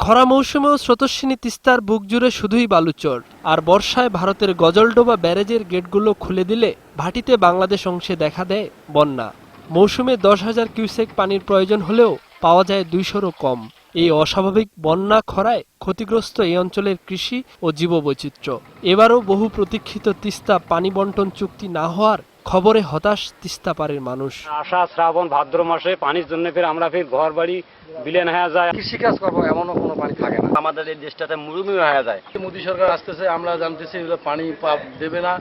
খরা মৌসুমেও স্রোতস্বিনী তিস্তার বুক জুড়ে শুধুই বালুচর, আর বর্ষায় ভারতের গজলডোবা ব্যারেজের গেটগুলো খুলে দিলে ভাটিতে বাংলাদেশ অংশে দেখা দেয় বন্যা। মৌসুমে 10,000 কিউসেক পানির প্রয়োজন হলেও পাওয়া যায় 200-রও কম। এই অস্বাভাবিক বন্যা খরায় ক্ষতিগ্রস্ত এই অঞ্চলের কৃষি ও জীববৈচিত্র্য। এবারও বহু প্রতীক্ষিত তিস্তা পানি বন্টন চুক্তি না হওয়ার খবরে হতাশ তিস্তা পাড়ের মানুষ। আষাঢ় শ্রাবণ ভাদ্র মাসে পানির জন্য আমরা ঘর বাড়ি বিলীন হয়ে যায়। কৃষিকাজ করবো এমনও কোনো পানি থাকে না। আমাদের এই দেশটাতে মরুভূমি হয়ে যায়। মোদী সরকার আসতেছে, আমরা জানতেছি পানি দেবে না,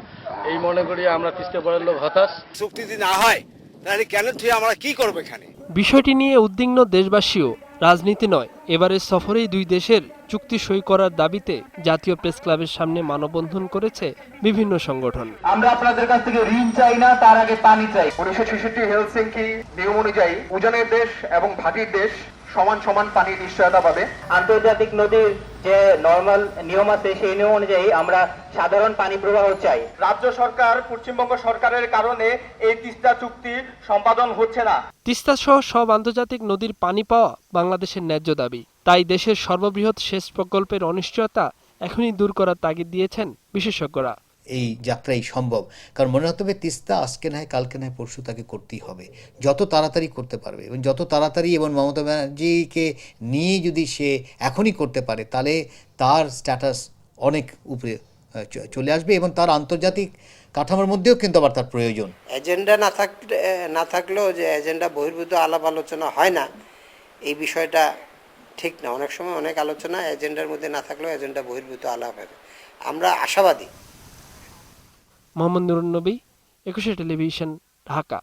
এই মনে করি আমরা তিস্তা পাড়ের লোক হতাশ। চুক্তি যদি না হয় তাহলে কেন তুই আমরা কি করবো এখানে? বিষয়টি নিয়ে উদ্বিগ্ন দেশবাসীও। রাজনীতি নয়, এবারের সফরেই দুই দেশের চুক্তি সই করার দাবিতে জাতীয় প্রেস ক্লাবের সামনে মানববন্ধন করেছে বিভিন্ন সংগঠন। আমরা আপনাদের কাছ থেকে ঋণ চাই না, তার আগে পানি চাই। 1966 হেলসিঙ্কি নিয়ম অনুযায়ী উজানের দেশ এবং ভাটির দেশ সমান সমান পানির নিশ্চয়তা পাবে। আন্তর্জাতিক নদীর যে নরমাল নিয়ম আছে সেই নিয়ম অনুযায়ী আমরা সাধারণ পানি প্রবাহ চাই। রাজ্য সরকার পশ্চিমবঙ্গ সরকারের কারণে এই তিস্তা চুক্তি সম্পাদন হচ্ছে না। তিস্তা সহ সব আন্তর্জাতিক নদীর পানি পাওয়া বাংলাদেশের ন্যায্য দাবি। তাই দেশের সর্ববৃহৎ সেচ প্রকল্পের অনিশ্চয়তা এখনই দূর করার তাগিদ দিয়েছেন বিশেষজ্ঞরা। এই যাত্রাই সম্ভব, কারণ মনে হতে হবে তিস্তা আজকে নয় কালকে নয় পরশু তাকে করতেই হবে, যত তাড়াতাড়ি করতে পারবে এবং যত তাড়াতাড়ি এবং মমতা ব্যানার্জিকে নিয়ে যদি সে এখনই করতে পারে তাহলে তার স্ট্যাটাস অনেক উপরে চলে আসবে এবং তার আন্তর্জাতিক কাঠামোর মধ্যেও কিন্তু আবার তার প্রয়োজন। এজেন্ডা না থাকলেও যে এজেন্ডা বহির্ভূত আলাপ আলোচনা হয় না, এই বিষয়টা ঠিক না। অনেক সময় অনেক আলোচনা এজেন্ডার মধ্যে না থাকলেও এজেন্ডা বহির্ভূত আলাপ হয়। আমরা আশাবাদী। মোহাম্মদ নুরুন নবী, 21 টেলিভিশন, ঢাকা।